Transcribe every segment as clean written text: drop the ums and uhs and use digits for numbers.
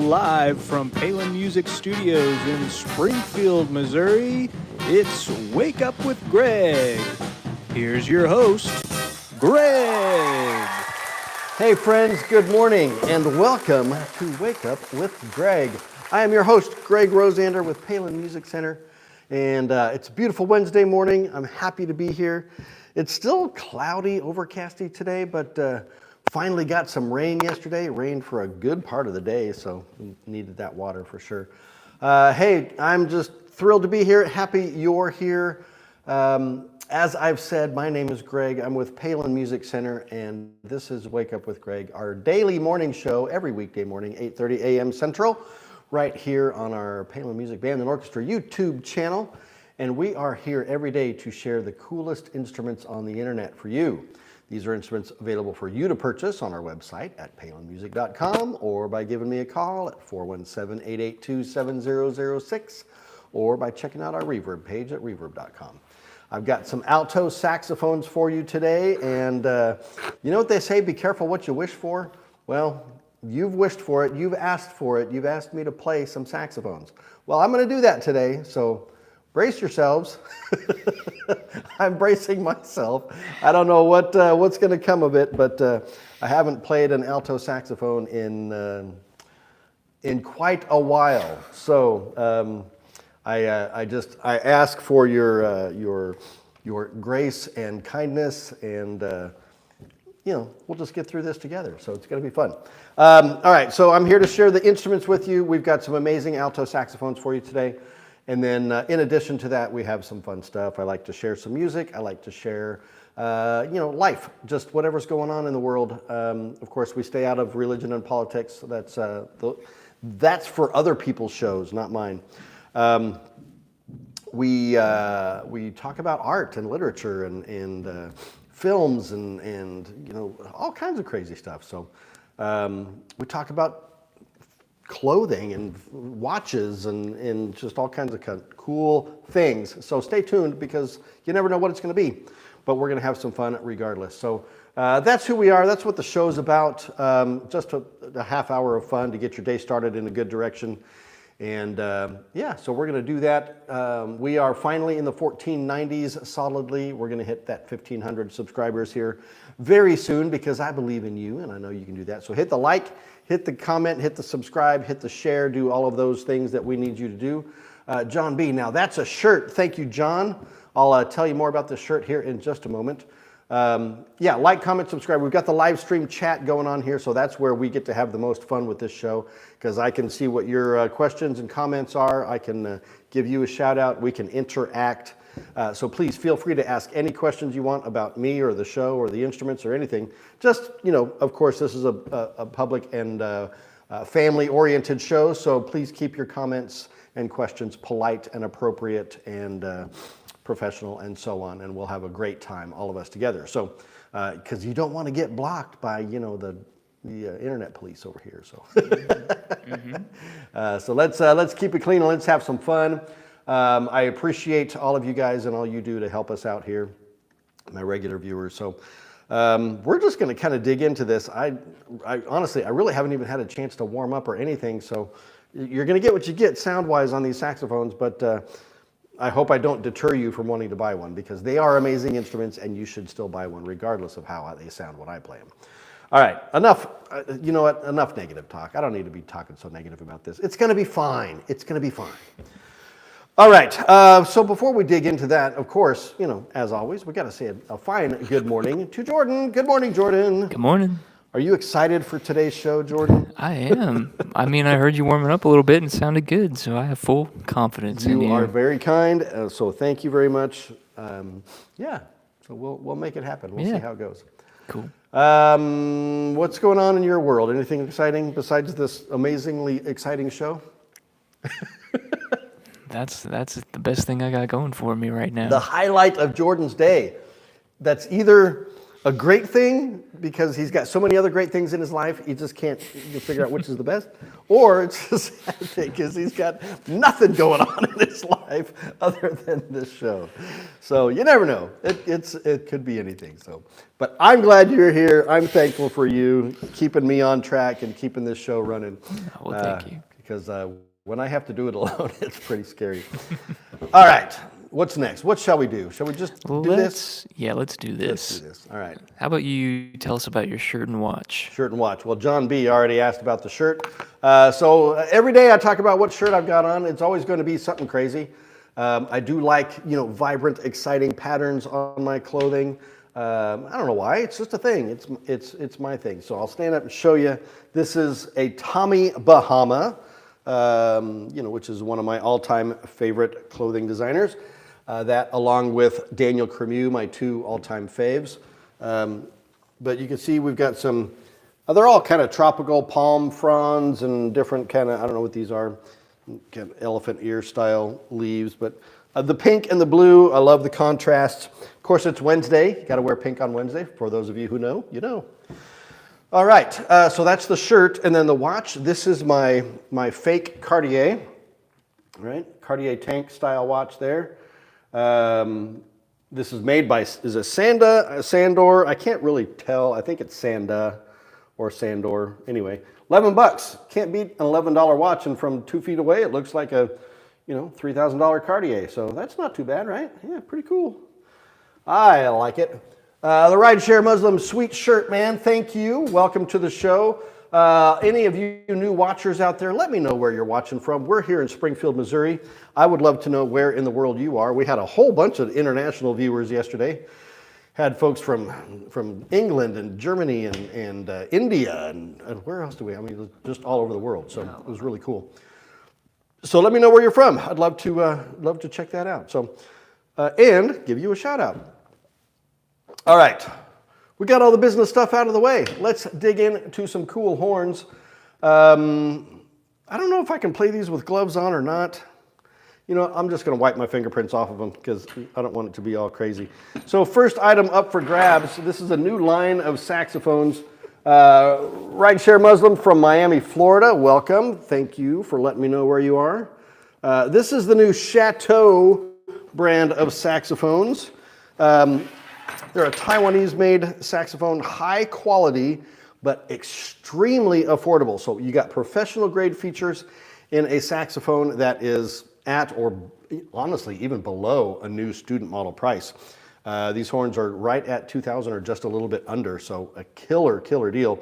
live from Palin Music Studios in Springfield, Missouri. It's Wake Up with Greg. Here's your host, Greg. Hey friends, good morning and welcome to Wake Up with Greg. I am your host, Greg Rosander with Palin Music Center, and it's a beautiful Wednesday morning. I'm happy to be here. It's still cloudy, overcasty today, but finally got some rain yesterday. It rained for a good part of the day, so we needed that water for sure. Hey, I'm just thrilled to be here. Happy you're here. As I've said, my name is Greg. I'm with Palin Music Center, and this is Wake Up with Greg, our daily morning show every weekday morning, 8:30 a.m. Central, right here on our Palin Music Band and Orchestra YouTube channel. And we are here every day to share the coolest instruments on the internet for you. These are instruments available for you to purchase on our website at palinmusic.com or by giving me a call at 417-882-7006 or by checking out our Reverb page at reverb.com. I've got some alto saxophones for you today, and you know what they say, be careful what you wish for? Well, you've wished for it, you've asked for it, you've asked me to play some saxophones. Well, I'm going to do that today, so brace yourselves. I'm bracing myself. I don't know what's going to come of it, but I haven't played an alto saxophone in quite a while. So I ask for your grace and kindness, and we'll just get through this together. So it's going to be fun. All right, so I'm here to share the instruments with you. We've got some amazing alto saxophones for you today. And then in addition to that, we have some fun stuff. I like to share some music. I like to share, life, just whatever's going on in the world. Of course, we stay out of religion and politics. That's for other people's shows, not mine. We talk about art and literature and films and all kinds of crazy stuff. So we talk about clothing and watches and just all kinds of cool things. So stay tuned because you never know what it's going to be, but we're going to have some fun regardless. So that's who we are. That's what the show's about. Just a half hour of fun to get your day started in a good direction. And so we're going to do that. We are finally in the 1490s solidly. We're going to hit that 1,500 subscribers here very soon because I believe in you and I know you can do that. So hit the like, hit the comment, hit the subscribe, hit the share, do all of those things that we need you to do. John B. Now that's a shirt. Thank you, John. I'll tell you more about this shirt here in just a moment. Like, comment, subscribe. We've got the live stream chat going on here, so that's where we get to have the most fun with this show because I can see what your questions and comments are. I can give you a shout out. We can interact. So please feel free to ask any questions you want about me or the show or the instruments or anything. Just, of course, this is a public and family-oriented show, so please keep your comments and questions polite and appropriate and professional and so on, and we'll have a great time, all of us together. So, because you don't want to get blocked by, the internet police over here. So, so let's keep it clean and let's have some fun. I appreciate all of you guys and all you do to help us out here, my regular viewers. So, we're just going to kind of dig into this. I honestly, I really haven't even had a chance to warm up or anything. So, you're going to get what you get sound-wise on these saxophones, but I hope I don't deter you from wanting to buy one because they are amazing instruments and you should still buy one regardless of how they sound when I play them. All right, enough, enough negative talk. I don't need to be talking so negative about this. It's going to be fine. It's going to be fine. All right, so before we dig into that, of course, as always, we got to say a fine good morning to Jordan. Good morning, Jordan. Good morning. Are you excited for today's show, Jordan? I am. I heard you warming up a little bit and it sounded good, so I have full confidence in you. You are very kind, so thank you very much. So we'll make it happen. We'll see how it goes. Cool. What's going on in your world? Anything exciting besides this amazingly exciting show? That's the best thing I got going for me right now. The highlight of Jordan's day. That's either a great thing because he's got so many other great things in his life, he just can't figure out which is the best, or it's a sad thing because he's got nothing going on in his life. life other than this show. So you never know. It could be anything. So, but I'm glad you're here. I'm thankful for you keeping me on track and keeping this show running. Well, thank you. Because when I have to do it alone, it's pretty scary. All right. What's next? What shall we do? Shall we just do this? Yeah, let's do this. Let's do this. All right. How about you tell us about your shirt and watch? Shirt and watch. Well, John B. already asked about the shirt. So every day I talk about what shirt I've got on. It's always going to be something crazy. I do like, vibrant, exciting patterns on my clothing. I don't know why. It's just a thing. It's my thing. So I'll stand up and show you. This is a Tommy Bahama, which is one of my all-time favorite clothing designers. That along with Daniel Cremieux, my two all-time faves. But you can see we've got some, they're all kind of tropical palm fronds and different kind of, I don't know what these are, kind of elephant ear style leaves. But the pink and the blue, I love the contrast. Of course, it's Wednesday. You got to wear pink on Wednesday. For those of you who know, you know. All right, so that's the shirt. And then the watch, this is my fake Cartier, right? Cartier tank style watch there. This is made by, is it Sandor? I can't really tell. I think it's Sanda or Sandor. Anyway, $11. Can't beat an $11 watch, and from 2 feet away, it looks like a, $3,000 Cartier. So that's not too bad, right? Yeah, pretty cool. I like it. The Rideshare Muslim sweet shirt, man. Thank you. Welcome to the show. Any of you new watchers out there, let me know where you're watching from. We're here in Springfield, Missouri. I would love to know where in the world you are. We had a whole bunch of international viewers yesterday. Had folks from England and Germany and India and where else do we? I mean, just all over the world. So it was really cool. So let me know where you're from. I'd love to check that out. So and give you a shout out. All right. We got all the business stuff out of the way. Let's dig into some cool horns. I don't know if I can play these with gloves on or not. I'm just going to wipe my fingerprints off of them because I don't want it to be all crazy. So first item up for grabs, this is a new line of saxophones. Rideshare Muslim from Miami, Florida. Welcome. Thank you for letting me know where you are. This is the new Chateau brand of saxophones. They're a Taiwanese-made saxophone, high quality, but extremely affordable. So you got professional-grade features in a saxophone that is at or honestly even below a new student model price. These horns are right at $2,000 or just a little bit under, so a killer deal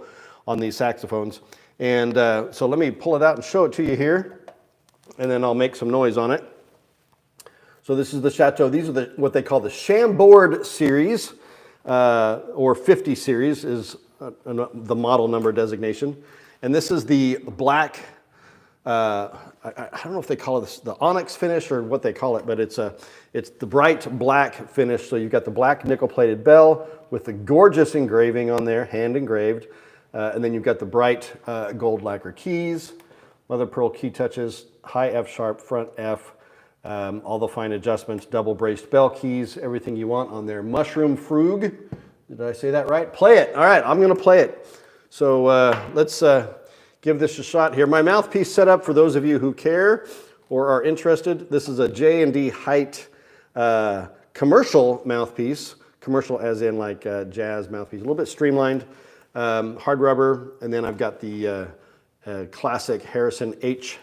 on these saxophones. And so let me pull it out and show it to you here, and then I'll make some noise on it. So this is the Chateau. These are what they call the Chambord series, or 50 series is the model number designation. And this is the black, I don't know if they call it the onyx finish or what they call it, but it's the bright black finish. So you've got the black nickel-plated bell with the gorgeous engraving on there, hand engraved. And then you've got the bright gold lacquer keys, mother pearl key touches, high F sharp, front F, all the fine adjustments, double braced bell keys, everything you want on there. Mushroom Frug, did I say that right? Play it. All right, I'm going to play it. So let's give this a shot here. My mouthpiece setup, for those of you who care or are interested, this is a J&D Height commercial mouthpiece. Commercial as in like jazz mouthpiece, a little bit streamlined, hard rubber, and then I've got the classic Harrison H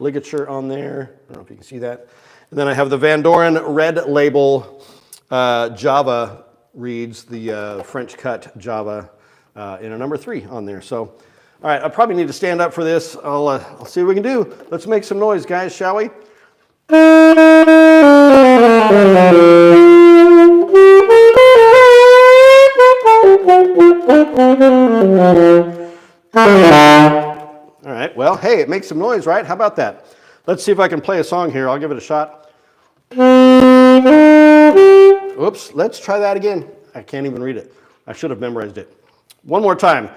ligature on there. I don't know if you can see that. And then I have the Van Doren Red Label Java reeds, the French cut Java in a number 3 on there. So, all right, I probably need to stand up for this. I'll see what we can do. Let's make some noise, guys, shall we? All right, well, hey, it makes some noise, right? How about that? Let's see if I can play a song here. I'll give it a shot. Oops, let's try that again. I can't even read it. I should have memorized it. One more time.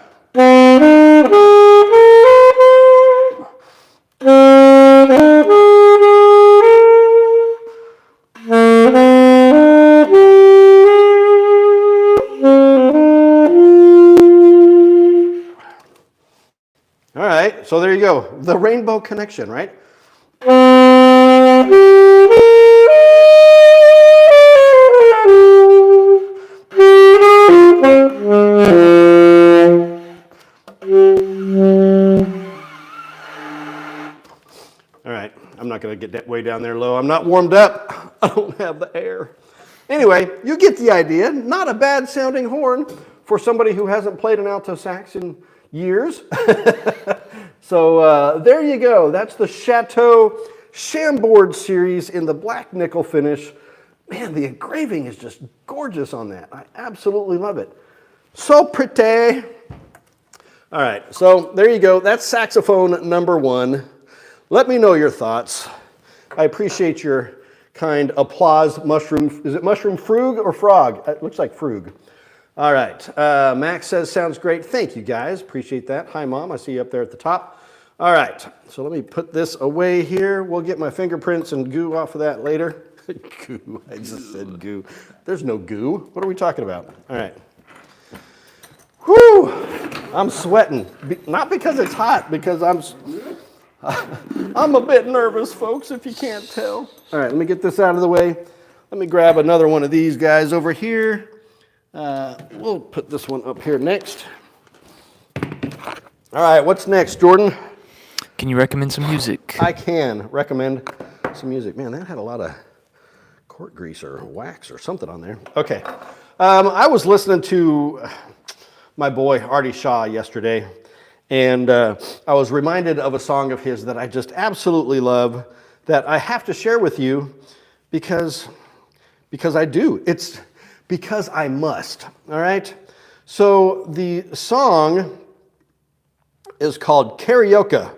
All right, so there you go. The Rainbow Connection, right? not going to get way down there low. I'm not warmed up. I don't have the air. Anyway, you get the idea. Not a bad sounding horn for somebody who hasn't played an alto sax in years. So there you go. That's the Chateau Chambord series in the black nickel finish. Man, the engraving is just gorgeous on that. I absolutely love it. So pretty. All right, so there you go. That's saxophone number 1. Let me know your thoughts. I appreciate your kind applause. Mushroom, is it mushroom frug or frog? It looks like frug. All right, Max says, sounds great. Thank you, guys. Appreciate that. Hi, Mom. I see you up there at the top. All right, so let me put this away here. We'll get my fingerprints and goo off of that later. Goo, I just said goo. There's no goo. What are we talking about? All right. Whew, I'm sweating. Not because it's hot, because I'm a bit nervous, folks, if you can't tell. All right, let me get this out of the way. Let me grab another one of these guys over here. We'll put this one up here next. All right, what's next, Jordan? Can you recommend some music? I can recommend some music. Man, that had a lot of cork grease or wax or something on there. Okay. I was listening to my boy Artie Shaw yesterday, and I was reminded of a song of his that I just absolutely love that I have to share with you because I do. It's because I must, all right? So the song is called Carioca,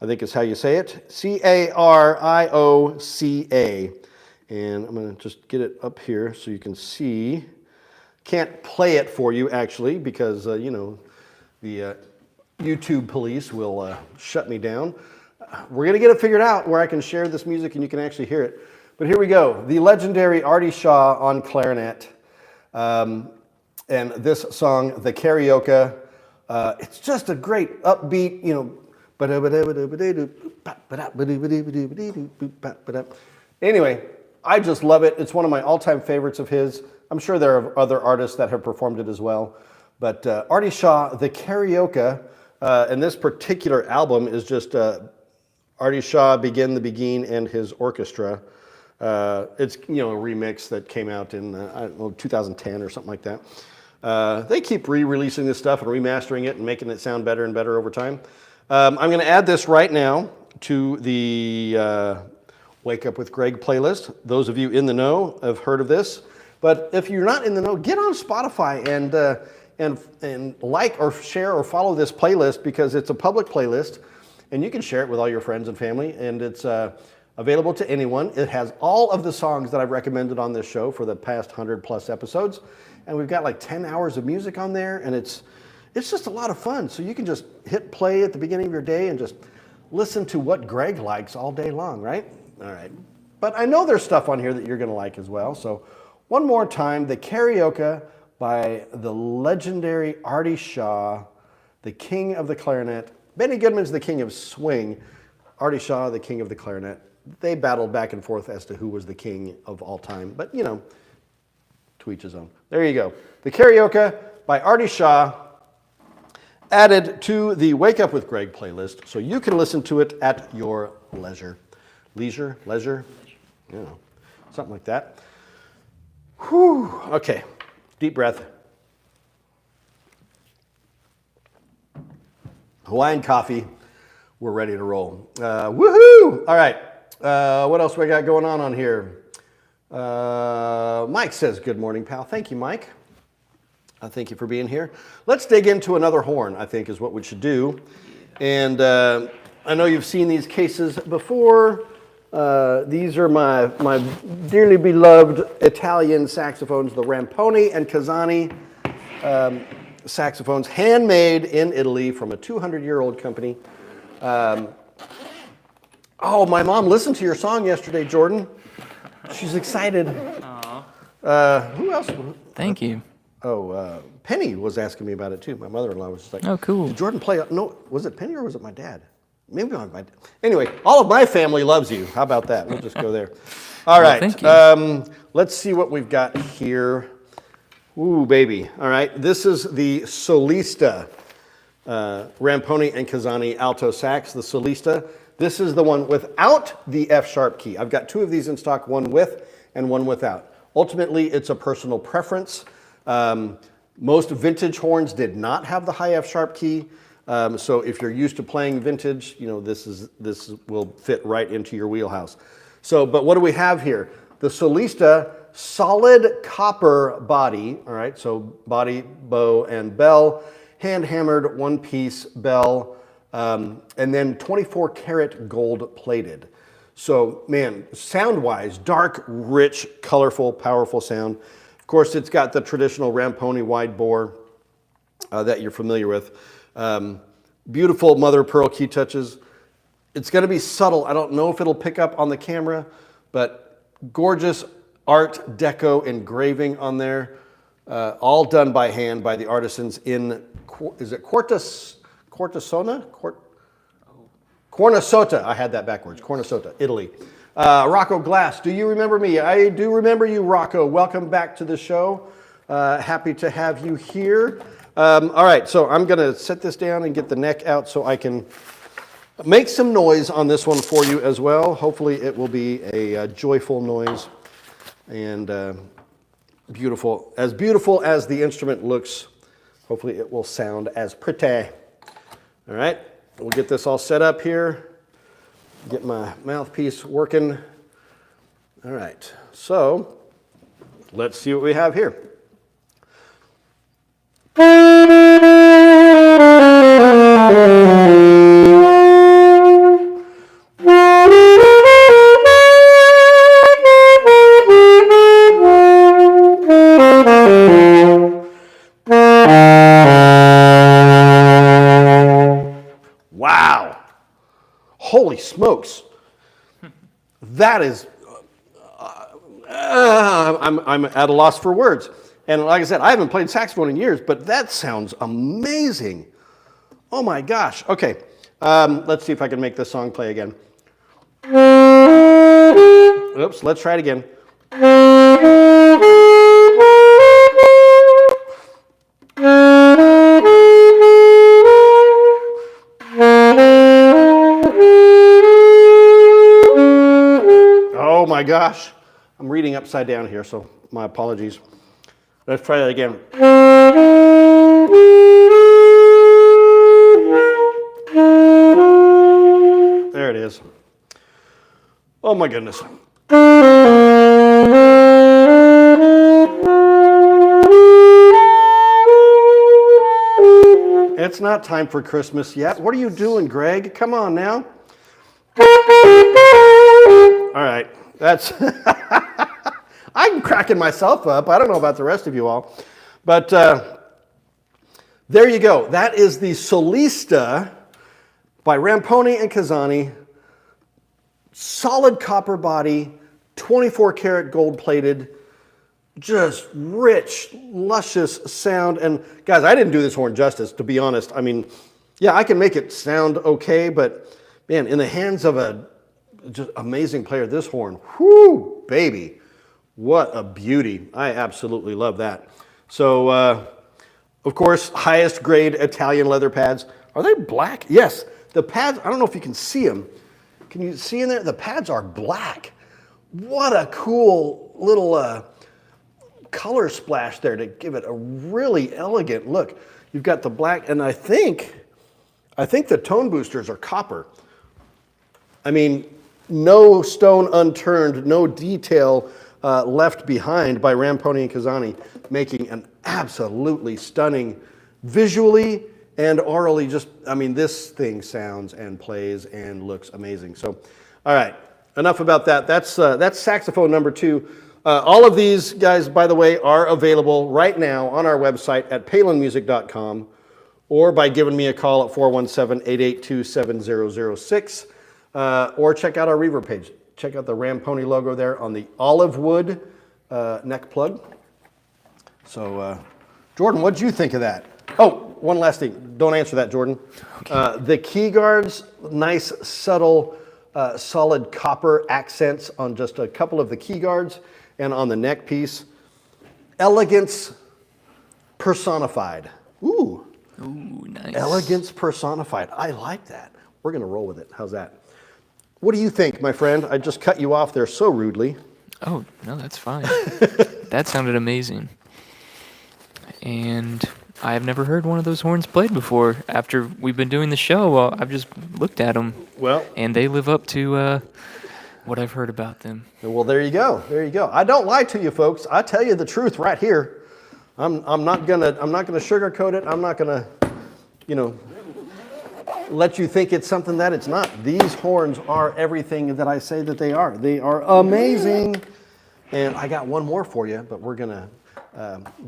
I think is how you say it, Carioca. And I'm going to just get it up here so you can see. Can't play it for you, actually, because, you know, the YouTube police will shut me down. We're going to get it figured out where I can share this music and you can actually hear it. But here we go. The legendary Artie Shaw on clarinet. And this song, the Carioca, it's just a great upbeat, you know. Anyway, I just love it. It's one of my all-time favorites of his. I'm sure there are other artists that have performed it as well. But Artie Shaw, the Carioca, and this particular album is just Artie Shaw, Begin the Begin, and his orchestra. It's, you know, a remix that came out in, I don't know, 2010 or something like that. They keep re-releasing this stuff and remastering it and making it sound better and better over time. I'm going to add this right now to the Wake Up with Greg playlist. Those of you in the know have heard of this. But if you're not in the know, get on Spotify and like or share or follow this playlist because it's a public playlist and you can share it with all your friends and family, and it's available to anyone. It has all of the songs that I've recommended on this show for the past 100+ episodes, and we've got like 10 hours of music on there, and it's just a lot of fun. So you can just hit play at the beginning of your day and just listen to what Greg likes all day long, right? All right. But I know there's stuff on here that you're going to like as well. So one more time, the Carioca by the legendary Artie Shaw, the king of the clarinet. Benny Goodman's the king of swing. Artie Shaw, the king of the clarinet. They battled back and forth as to who was the king of all time. But, you know, to each his own. There you go. The Carioca by Artie Shaw, added to the Wake Up with Greg playlist so you can listen to it at your leisure. Leisure? You know, something like that. Whew. Okay, deep breath. Hawaiian coffee. We're ready to roll. Woohoo! All right, what else we got going on here? Mike says, good morning, pal. Thank you, Mike. Thank you for being here. Let's dig into another horn, I think is what we should do. And I know you've seen these cases before. These are my dearly beloved Italian saxophones, the Ramponi and Casani saxophones, handmade in Italy from a 200-year-old company. Oh, my mom listened to your song yesterday, Jordan. She's excited. Who else? Thank you. Oh, Penny was asking me about it too. My mother-in-law was just like, oh, cool. Did Jordan play? No, was it Penny or was it my dad? Maybe my dad. Anyway, all of my family loves you. How about that? We'll just go there. All right. Thank you. Let's see what we've got here. Ooh, baby. All right. This is the Solista, Ramponi and Casani alto sax. The Solista. This is the one without the F-sharp key. I've got two of these in stock, one with and one without. Ultimately, it's a personal preference. Most vintage horns did not have the high F-sharp key. So if you're used to playing vintage, you know, this will fit right into your wheelhouse. So, but what do we have here? The Solista solid copper body, all right, so body, bow, and bell, hand-hammered one-piece bell, and then 24 karat gold plated. So, man, sound-wise, dark, rich, colorful, powerful sound. Of course, it's got the traditional Ramponi wide bore that you're familiar with. Beautiful mother of pearl key touches. It's going to be subtle. I don't know if it'll pick up on the camera, but gorgeous Art Deco engraving on there, all done by hand by the artisans in, is it Cortisona? Cornasota, I had that backwards, Cornasota, Italy. Rocco Glass, do you remember me? I do remember you, Rocco. Welcome back to the show. Happy to have you here. All right, so I'm gonna set this down and get the neck out so I can make some noise on this one for you as well. Hopefully it will be a joyful noise and beautiful as the instrument looks. Hopefully it will sound as pretty. All right, we'll get this all set up here. Get my mouthpiece working. All right, so let's see what we have here. Wow. Holy smokes. That is, I'm at a loss for words. And like I said, I haven't played saxophone in years, but that sounds amazing. Oh my gosh. Okay, let's see if I can make this song play again. Oops, let's try it again. Oh my gosh. I'm reading upside down here, so my apologies. Let's try that again. There it is. Oh my goodness. It's not time for Christmas yet. What are you doing, Greg? Come on now. All right, that's... I'm cracking myself up. I don't know about the rest of you all. But there you go. That is the Solista by Ramponi and Casani. Solid copper body, 24 karat gold plated, just rich, luscious sound. And guys, I didn't do this horn justice, to be honest. I mean, yeah, I can make it sound okay, but man, in the hands of a just amazing player, this horn, whoo, baby. What a beauty. I absolutely love that. So, of course, highest grade Italian leather pads. Are they black? Yes. The pads, I don't know if you can see them. Can you see in there? The pads are black. What a cool little color splash there to give it a really elegant look. You've got the black, and I think the tone boosters are copper. I mean, no stone unturned, no detail left behind by Ramponi and Casani, making an absolutely stunning, visually and orally, just, I mean, this thing sounds and plays and looks amazing. So, all right, enough about that. That's saxophone number 2. All of these guys, by the way, are available right now on our website at palinmusic.com or by giving me a call at 417-882-7006 or check out our Reverb page. Check out the Ramponi logo there on the olive wood neck plug. So, Jordan, what did you think of that? Oh, one last thing. Don't answer that, Jordan. Okay. The key guards, nice, subtle, solid copper accents on just a couple of the key guards and on the neck piece. Elegance personified. Ooh. Ooh, nice. Elegance personified. I like that. We're going to roll with it. How's that? What do you think, my friend? I just cut you off there so rudely. Oh, no, that's fine. That sounded amazing. And I've never heard one of those horns played before. After we've been doing the show, I've just looked at them. Well, and they live up to what I've heard about them. well, there you go. There you go. I don't lie to you, folks. I tell you the truth right here. I'm not gonna sugarcoat it. I'm not gonna, let you think it's something that it's not. These horns are everything that I say that they are. They are amazing. And I got one more for you, but we're gonna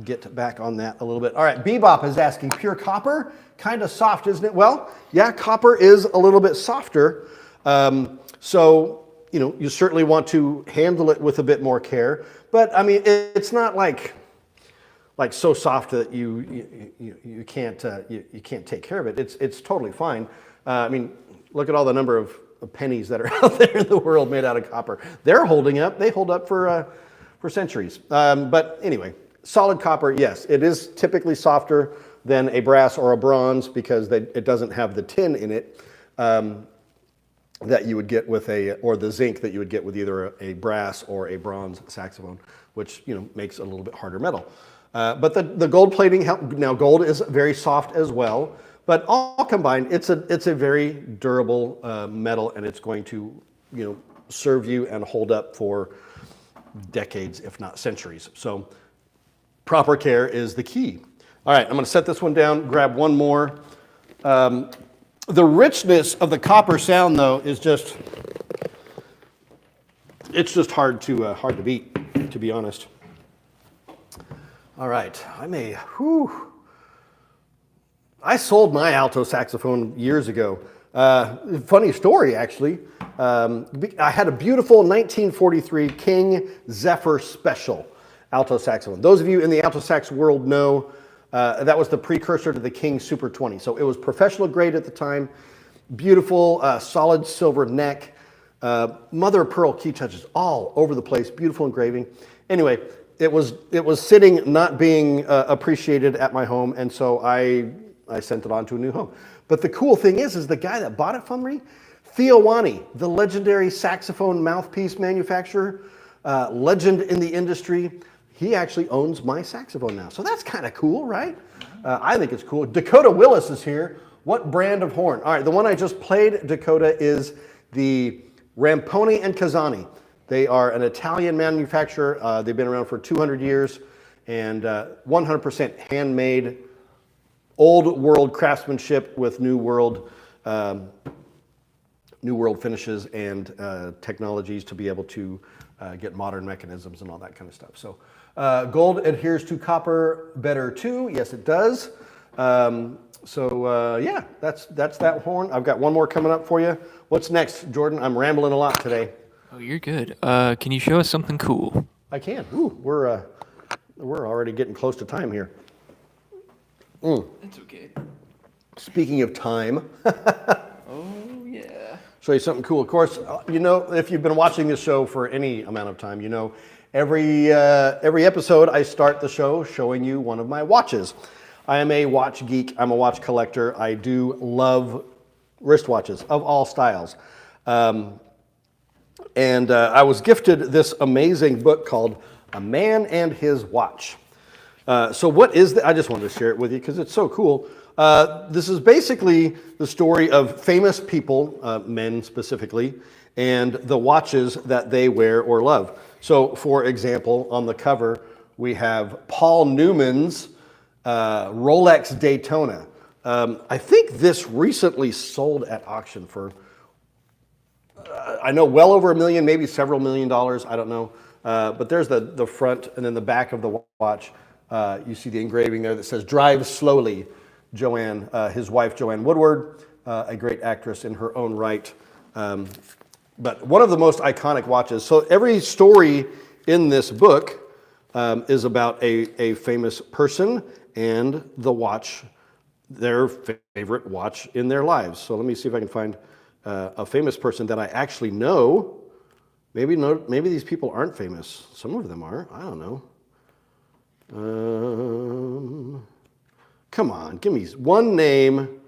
get back on that a little bit. All right, Bebop is asking, pure copper, kind of soft, isn't it? Well, yeah, copper is a little bit softer. So, you certainly want to handle it with a bit more care. But I mean, it's not like so soft that you can't take care of it. It's totally fine. I mean, look at all the number of pennies that are out there in the world made out of copper. They're holding up. They hold up for centuries. But anyway, solid copper, yes, it is typically softer than a brass or a bronze because it doesn't have the tin in it that you would get with or the zinc that you would get with either a brass or a bronze saxophone, which makes it a little bit harder metal. But the gold plating, now gold is very soft as well, but all combined, it's a very durable metal, and it's going to serve you and hold up for decades, if not centuries. So proper care is the key. All right, I'm going to set this one down, grab one more. The richness of the copper sound, though, is just hard to beat, to be honest. All right, I sold my alto saxophone years ago. Funny story, actually. I had a beautiful 1943 King Zephyr Special alto saxophone. Those of you in the alto sax world know that was the precursor to the King Super 20. So it was professional grade at the time, beautiful, solid silver neck, mother of pearl key touches all over the place, beautiful engraving. Anyway, it was sitting not being appreciated at my home, and so I sent it on to a new home. But the cool thing is the guy that bought it from me, Theo Wani, the legendary saxophone mouthpiece manufacturer, legend in the industry, he actually owns my saxophone now. So that's kind of cool, right? I think it's cool. Dakota Willis is here. What brand of horn? All right, the one I just played, Dakota, is the Ramponi and Casani. They are an Italian manufacturer. They've been around for 200 years and 100% handmade, old world craftsmanship with new world finishes and technologies to be able to get modern mechanisms and all that kind of stuff. So gold adheres to copper better too. Yes, it does. Yeah, that's that horn. I've got one more coming up for you. What's next, Jordan? I'm rambling a lot today. Oh, you're good. Can you show us something cool? I can. Ooh, we're already getting close to time here. That's okay. Speaking of time. Oh, yeah. Show you something cool. Of course, if you've been watching this show for any amount of time, every episode I start the show showing you one of my watches. I am a watch geek. I'm a watch collector. I do love wristwatches of all styles. And I was gifted this amazing book called A Man and His Watch. So what is I just wanted to share it with you because it's so cool. This is basically the story of famous people, men specifically, and the watches that they wear or love. So, for example, on the cover, we have Paul Newman's Rolex Daytona. I think this recently sold at auction for, I know, well over $1 million, maybe several $1 million, I don't know. But there's the front and then the back of the watch. You see the engraving there that says, "Drive slowly, Joanne," his wife, Joanne Woodward, a great actress in her own right. But one of the most iconic watches. So every story in this book is about a famous person and the watch, their favorite watch in their lives. So let me see if I can find a famous person that I actually know. Maybe these people aren't famous. Some of them are. I don't know. Come on, give me one name.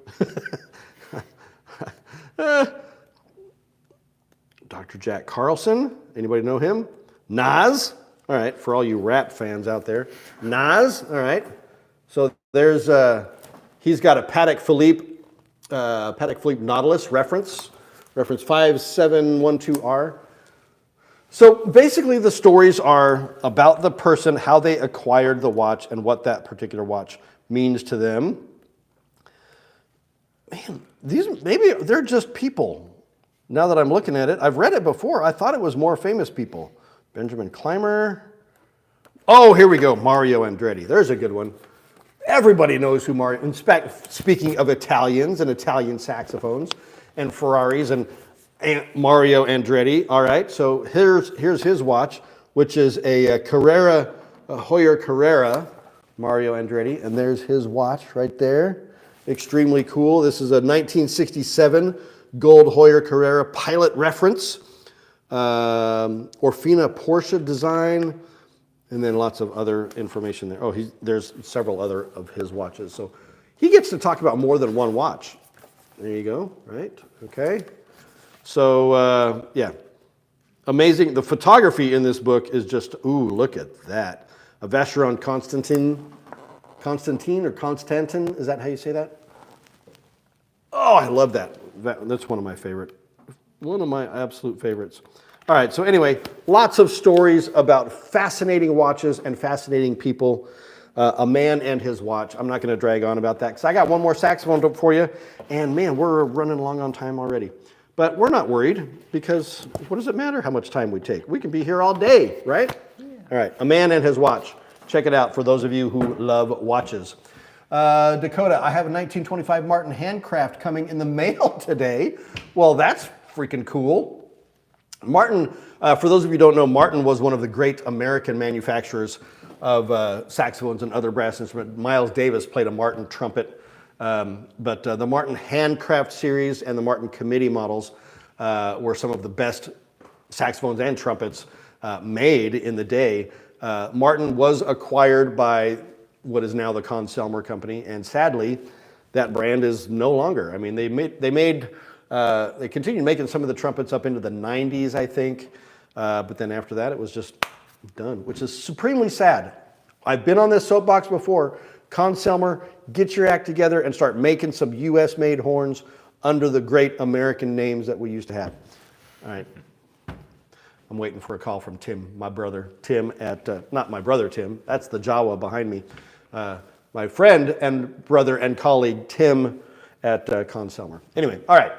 Dr. Jack Carlson. Anybody know him? Nas. All right, for all you rap fans out there. Nas. All right. So there's, he's got a Patek Philippe Nautilus reference 5712R. So basically the stories are about the person, how they acquired the watch, and what that particular watch means to them. Man, maybe they're just people. Now that I'm looking at it, I've read it before. I thought it was more famous people. Benjamin Clymer. Oh, here we go, Mario Andretti. There's a good one. Everybody knows who Mario. In fact, speaking of Italians and Italian saxophones and Ferraris and Mario Andretti. All right, so here's his watch, which is a Carrera, a Heuer Carrera, Mario Andretti, and there's his watch right there. Extremely cool. This is a 1967 gold Heuer Carrera pilot reference, Orfina Porsche design, and then lots of other information there. Oh, there's several other of his watches. So he gets to talk about more than one watch. There you go, right? Okay. So, yeah, amazing. The photography in this book is just, ooh, look at that. A Vacheron Constantin, is that how you say that? Oh, I love that. That's one of my absolute favorites. All right, so anyway, lots of stories about fascinating watches and fascinating people. A man and his watch. I'm not going to drag on about that because I got one more saxophone for you. And man, we're running along on time already. But we're not worried because what does it matter how much time we take? We can be here all day, right? Yeah. All right, A Man and His Watch. Check it out for those of you who love watches. Dakota, I have a 1925 Martin Handcraft coming in the mail today. Well, that's freaking cool. Martin, for those of you who don't know, Martin was one of the great American manufacturers of saxophones and other brass instruments. Miles Davis played a Martin trumpet. But the Martin Handcraft series and the Martin Committee models were some of the best saxophones and trumpets made in the day. Martin was acquired by what is now the Conn-Selmer Company, and sadly, that brand is no longer. I mean, they continued making some of the trumpets up into the 90s, I think, but then after that, it was just done, which is supremely sad. I've been on this soapbox before. Conn-Selmer, get your act together and start making some U.S.-made horns under the great American names that we used to have. All right. I'm waiting for a call from Tim, my brother. Tim at, not my brother Tim, that's the Jawa behind me. My friend and brother and colleague, Tim at Conn-Selmer. Anyway, all right.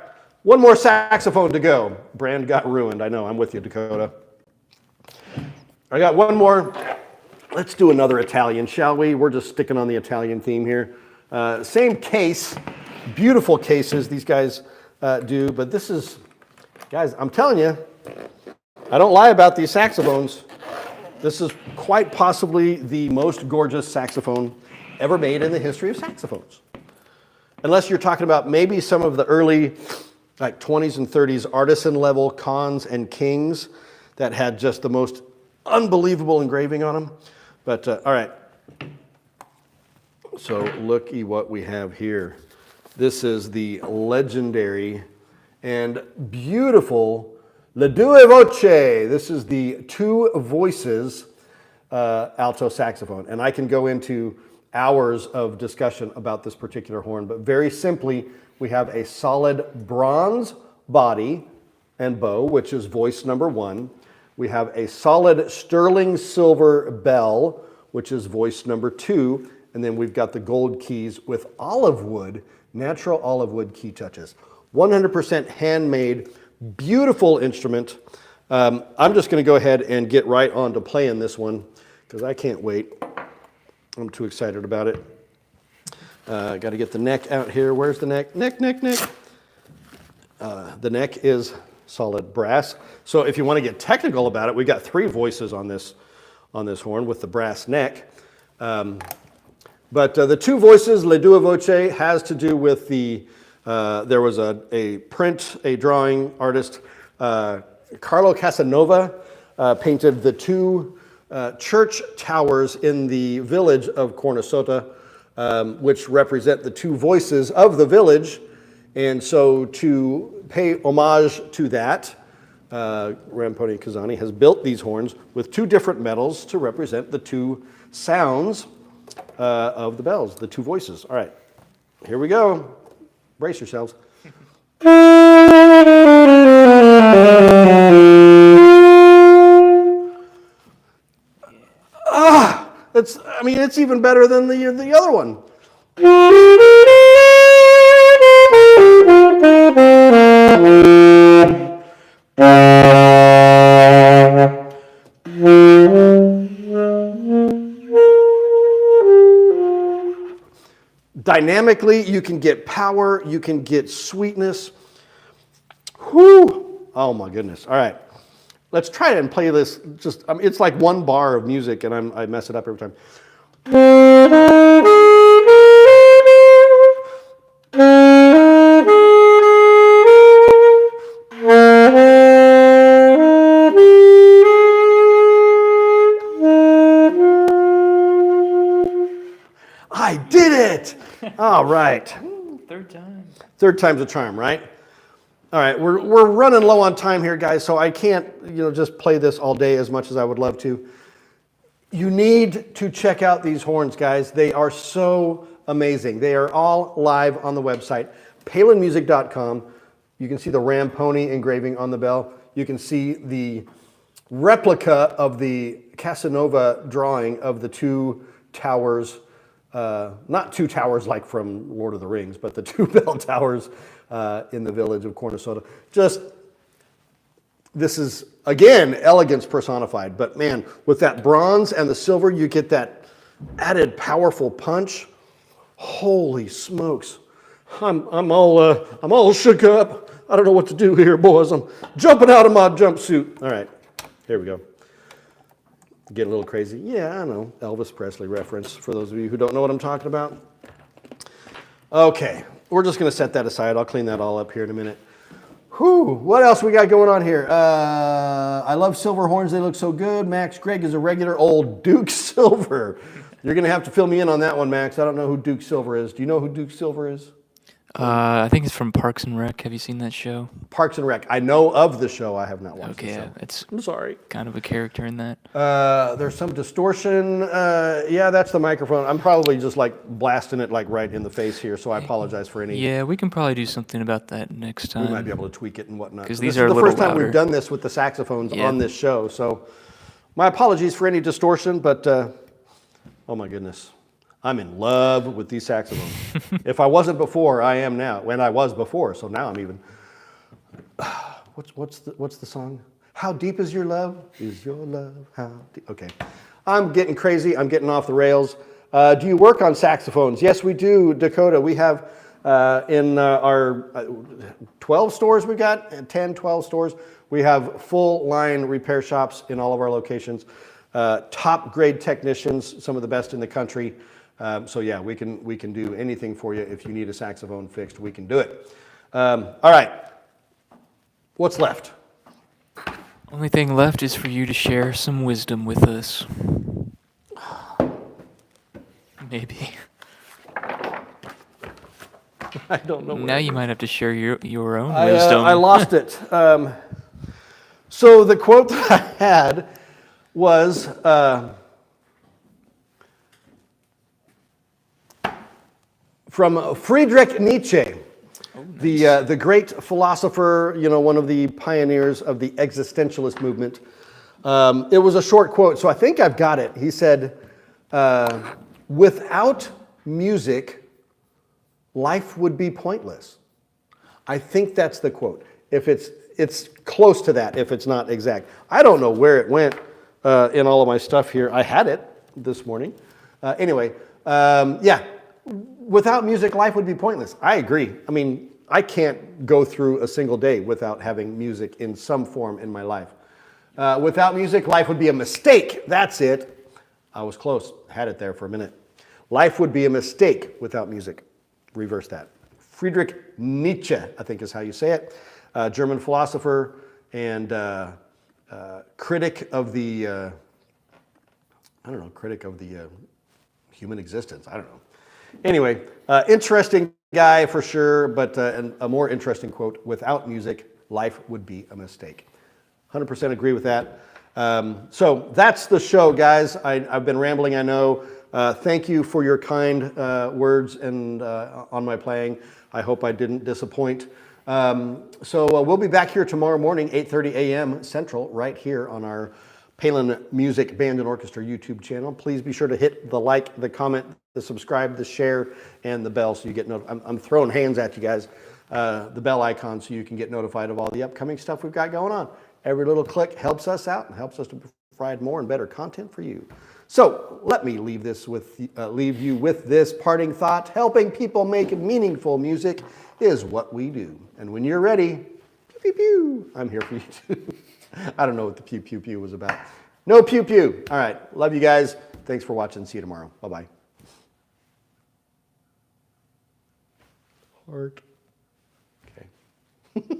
One more saxophone to go. Brand got ruined. I know, I'm with you, Dakota. I got one more. Let's do another Italian, shall we? We're just sticking on the Italian theme here. Same case, beautiful cases these guys do, but this is, guys, I'm telling you, I don't lie about these saxophones. This is quite possibly the most gorgeous saxophone ever made in the history of saxophones. Unless you're talking about maybe some of the early, like 20s and 30s artisan level Conns and Kings that had just the most unbelievable engraving on them. But, all right, so looky what we have here. This is the legendary and beautiful Le Due Voce. This is the two voices alto saxophone. And I can go into hours of discussion about this particular horn, but very simply, we have a solid bronze body and bow, which is voice number 1. We have a solid sterling silver bell, which is voice number 2. And then we've got the gold keys with olive wood, natural olive wood key touches. 100% handmade, beautiful instrument. I'm just going to go ahead and get right on to playing this one because I can't wait. I'm too excited about it. Got to get the neck out here. Where's the neck? Neck. The neck is solid brass. So if you want to get technical about it, we got 3 voices on this horn with the brass neck. But the 2 voices, Le Due Voce, has to do with the, there was a drawing artist, Carlo Casanova, painted the 2 church towers in the village of Cornasota, which represent the 2 voices of the village. And so to pay homage to that, Ramponi Kazani has built these horns with two different metals to represent the two sounds of the bells, the two voices. All right, here we go. Brace yourselves. It's even better than the other one. Dynamically, you can get power, you can get sweetness. Whew! Oh my goodness. All right. Let's try it and play this. It's like one bar of music, and I mess it up every time. I did it! All right. Third time. Third time's a charm, right? All right, we're running low on time here, guys, so I can't just play this all day as much as I would love to. You need to check out these horns, guys. They are so amazing. They are all live on the website, palinmusic.com. You can see the Ramponi engraving on the bell. You can see the replica of the Casanova drawing of the two towers, not two towers like from Lord of the Rings, but the two bell towers in the village of Cornasota. This is, again, elegance personified, but man, with that bronze and the silver, you get that added powerful punch. Holy smokes. I'm all shook up. I don't know what to do here, boys. I'm jumping out of my jumpsuit. All right, here we go. Get a little crazy. Yeah, I know, Elvis Presley reference for those of you who don't know what I'm talking about. Okay, we're just gonna set that aside. I'll clean that all up here in a minute. Whew, what else we got going on here? I love silver horns, they look so good. Max Gregg is a regular old Duke Silver. You're gonna have to fill me in on that one, Max. I don't know who Duke Silver is. Do you know who Duke Silver is? I think it's from Parks and Rec. Have you seen that show? Parks and Rec. I know of the show. I have not watched the show. It's I'm sorry. kind of a character in that. There's some distortion. Yeah, that's the microphone. I'm probably just like blasting it like right in the face here, so I apologize for any. Yeah, we can probably do something about that next time. We might be able to tweak it and whatnot. Because So these this are is a the little first time louder. we've done this with the saxophones Yeah. on this show, so my apologies for any distortion, but oh my goodness. I'm in love with these saxophones. If I wasn't before, I am now. When I was before, so now I'm even. What's the song? How deep is your love? Is your love how deep? Okay, I'm getting crazy. I'm getting off the rails. Do you work on saxophones? Yes, we do, Dakota. We have in our 12 stores we've got, 10, 12 stores. We have full line repair shops in all of our locations. Top grade technicians, some of the best in the country. So yeah, we can do anything for you. If you need a saxophone fixed, we can do it. All right, what's left? Only thing left is for you to share some wisdom with us. Maybe. I don't know. Now you might have to share your own I wisdom. lost it. So the quote that I had was, from Friedrich Nietzsche, the great philosopher, one of the pioneers of the existentialist movement. It was a short quote, so I think I've got it. He said, without music, life would be pointless. I think that's the quote. If it's close to that, if it's not exact. I don't know where it went in all of my stuff here. I had it this morning. Anyway, yeah. Without music, life would be pointless. I agree. I mean, I can't go through a single day without having music in some form in my life. Without music, life would be a mistake. That's it. I was close. Had it there for a minute. Life would be a mistake without music. Reverse that. Friedrich Nietzsche, I think is how you say it. German philosopher and critic of the, critic of the human existence. I don't know. Anyway, interesting guy for sure, but a more interesting quote, without music, life would be a mistake. 100% agree with that. So that's the show, guys. I've been rambling, I know. Thank you for your kind words and on my playing. I hope I didn't disappoint. So we'll be back here tomorrow morning, 8:30 a.m. Central, right here on our Palin Music Band and Orchestra YouTube channel. Please be sure to hit the like, the comment, the subscribe, the share, and the bell so you get notified. I'm throwing hands at you guys. The bell icon so you can get notified of all the upcoming stuff we've got going on. Every little click helps us out and helps us to provide more and better content for you. So let me leave you with this parting thought. Helping people make meaningful music is what we do. And when you're ready, pew, pew, pew, I'm here for you too. I don't know what the pew, pew, pew was about. No pew, pew. All right. Love you guys. Thanks for watching. See you tomorrow. Bye-bye. Heart. Okay.